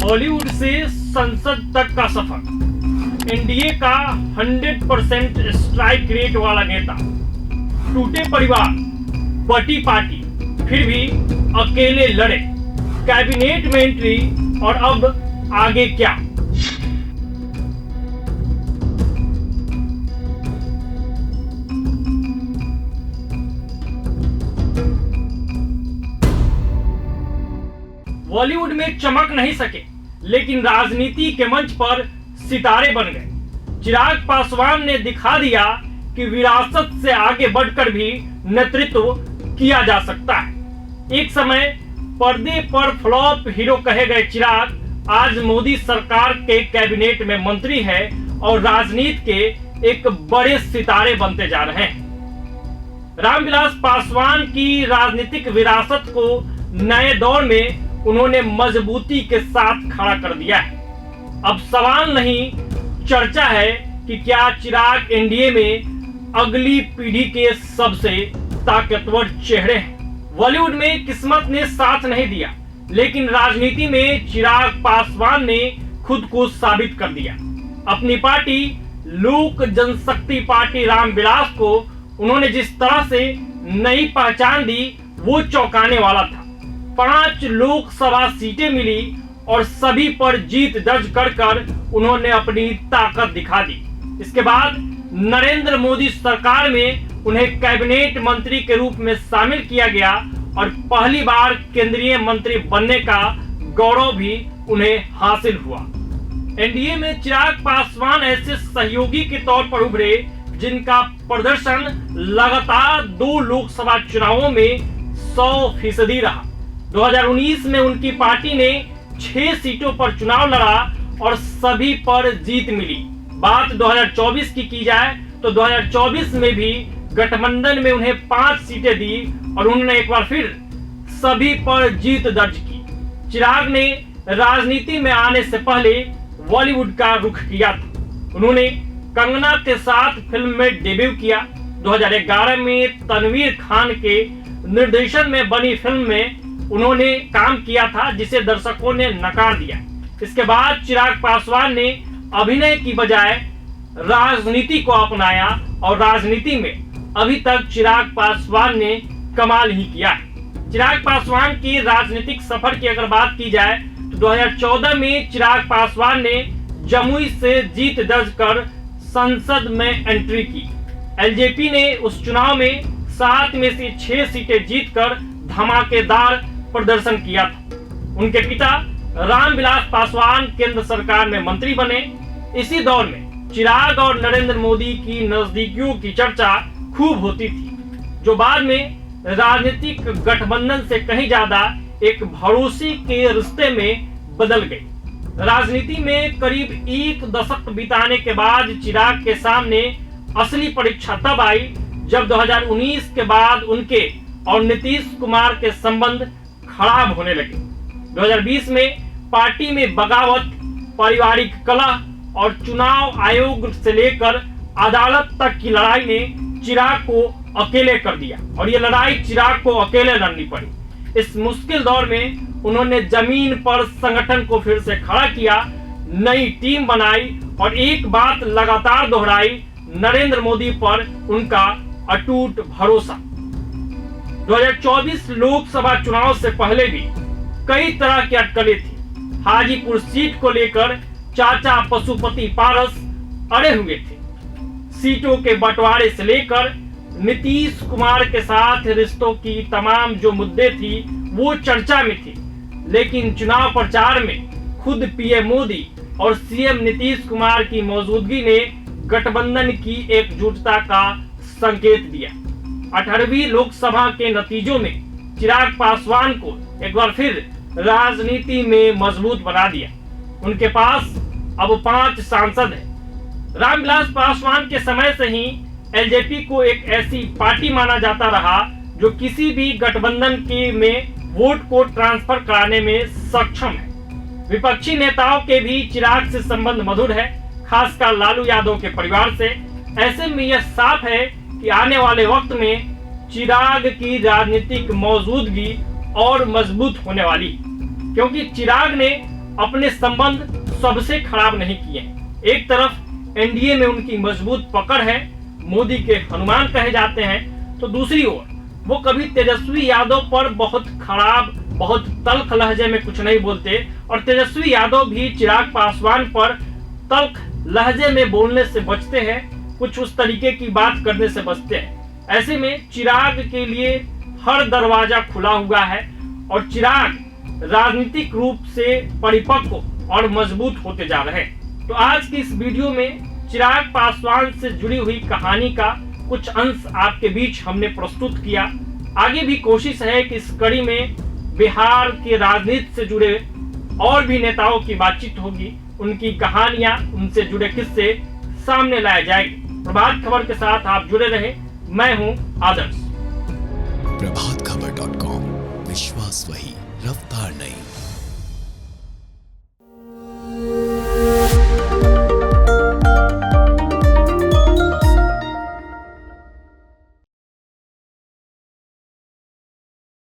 बॉलीवुड से संसद तक का सफर, एनडीए का 100% स्ट्राइक रेट वाला नेता, टूटे परिवार, बटी पार्टी, फिर भी अकेले लड़े, कैबिनेट में एंट्री और अब आगे क्या? बॉलीवुड में चमक नहीं सके, लेकिन राजनीति के मंच पर सितारे बन गए। चिराग पासवान ने दिखा दिया कि विरासत से आगे बढ़कर भी नेतृत्व किया जा सकता है। एक समय पर्दे पर फ्लॉप हीरो कहे गए चिराग आज मोदी सरकार के कैबिनेट में मंत्री है और राजनीति के एक बड़े सितारे बनते जा रहे हैं। रामविलास पासवान की राजनीतिक विरासत को नए दौर में उन्होंने मजबूती के साथ खड़ा कर दिया है। अब सवाल नहीं, चर्चा है कि क्या चिराग एनडीए में अगली पीढ़ी के सबसे ताकतवर चेहरे हैं। बॉलीवुड में किस्मत ने साथ नहीं दिया, लेकिन राजनीति में चिराग पासवान ने खुद को साबित कर दिया। अपनी पार्टी लोक जनशक्ति पार्टी रामविलास को उन्होंने जिस तरह से नई पहचान दी, वो चौंकाने वाला था। 5 लोकसभा सीटें मिली और सभी पर जीत दर्ज कर उन्होंने अपनी ताकत दिखा दी। इसके बाद नरेंद्र मोदी सरकार में उन्हें कैबिनेट मंत्री के रूप में शामिल किया गया और पहली बार केंद्रीय मंत्री बनने का गौरव भी उन्हें हासिल हुआ। एनडीए में चिराग पासवान ऐसे सहयोगी के तौर पर उभरे जिनका प्रदर्शन लगातार 2 लोकसभा चुनावों में 100% रहा। 2019 में उनकी पार्टी ने 6 सीटों पर चुनाव लड़ा और सभी पर जीत मिली। बात 2024 की जाए तो 2024 में भी गठबंधन में उन्हें 5 सीटें दी और उन्होंने एक बार फिर सभी पर जीत दर्ज की। चिराग ने राजनीति में आने से पहले बॉलीवुड का रुख किया था। उन्होंने कंगना के साथ फिल्म में डेब्यू किया। 2011 में तनवीर खान के निर्देशन में बनी फिल्म में उन्होंने काम किया था, जिसे दर्शकों ने नकार दिया। इसके बाद चिराग पासवान ने अभिनय की बजाय राजनीति को अपनाया और राजनीति में अभी तक चिराग पासवान ने कमाल ही किया है। चिराग पासवान की राजनीतिक सफर की अगर बात की जाए तो 2014 में चिराग पासवान ने जमुई से जीत दर्ज कर संसद में एंट्री की। एलजेपी ने उस चुनाव में 7 में से 6 सीटें जीतकर धमाकेदार प्रदर्शन किया था। उनके पिता रामविलास पासवान केंद्र सरकार में मंत्री बने। इसी दौर में चिराग और नरेंद्र मोदी की नजदीकियों की चर्चा खूब होती थी, जो बाद में राजनीतिक गठबंधन से कहीं ज्यादा एक भरोसे के रिश्ते में बदल गई। राजनीति में करीब 1 दशक बिताने के बाद चिराग के सामने असली परीक्षा तब आई जब 2019 के बाद उनके और नीतीश कुमार के संबंध खराब होने लगे। 2020 में पार्टी में बगावत, पारिवारिक कलह और चुनाव आयोग से लेकर अदालत तक की लड़ाई ने चिराग को अकेले कर दिया और ये लड़ाई चिराग को अकेले लड़नी पड़ी। इस मुश्किल दौर में उन्होंने जमीन पर संगठन को फिर से खड़ा किया, नई टीम बनाई और एक बात लगातार दोहराई, नरेंद्र मोदी पर उनका अटूट भरोसा। 2024 लोकसभा चुनाव से पहले भी कई तरह की अटकलें थी। हाजीपुर सीट को लेकर चाचा पशुपति पारस अड़े हुए थे। सीटों के बंटवारे से लेकर नीतीश कुमार के साथ रिश्तों की तमाम जो मुद्दे थी वो चर्चा में थी, लेकिन चुनाव प्रचार में खुद पीएम मोदी और सीएम नीतीश कुमार की मौजूदगी ने गठबंधन की एकजुटता का संकेत दिया। 18वीं लोकसभा के नतीजों में चिराग पासवान को एक बार फिर राजनीति में मजबूत बना दिया। उनके पास अब 5 सांसद हैं। रामविलास पासवान के समय से ही एलजेपी को एक ऐसी पार्टी माना जाता रहा जो किसी भी गठबंधन के में वोट को ट्रांसफर कराने में सक्षम है। विपक्षी नेताओं के भी चिराग से संबंध मधुर है, खासकर लालू यादव के परिवार से। ऐसे में यह साफ है कि आने वाले वक्त में चिराग की राजनीतिक मौजूदगी और मजबूत होने वाली, क्योंकि चिराग ने अपने संबंध सबसे खराब नहीं किए। एक तरफ एनडीए में उनकी मजबूत पकड़ है, मोदी के हनुमान कहे जाते हैं, तो दूसरी ओर वो कभी तेजस्वी यादव पर बहुत खराब, बहुत तल्ख लहजे में कुछ नहीं बोलते, और तेजस्वी यादव भी चिराग पासवान पर तल्ख लहजे में बोलने से बचते हैं, कुछ उस तरीके की बात करने से बचते हैं। ऐसे में चिराग के लिए हर दरवाजा खुला हुआ है और चिराग राजनीतिक रूप से परिपक्व और मजबूत होते जा रहे हैं। तो आज की इस वीडियो में चिराग पासवान से जुड़ी हुई कहानी का कुछ अंश आपके बीच हमने प्रस्तुत किया। आगे भी कोशिश है कि इस कड़ी में बिहार के राजनीति से जुड़े और भी नेताओं की बातचीत होगी, उनकी कहानियां, उनसे जुड़े किस्से सामने लाए जाएंगे। प्रभात खबर के साथ आप जुड़े रहे, मैं हूं आदर्श। प्रभातखबर.com, विश्वास वही, रफ्तार नहीं।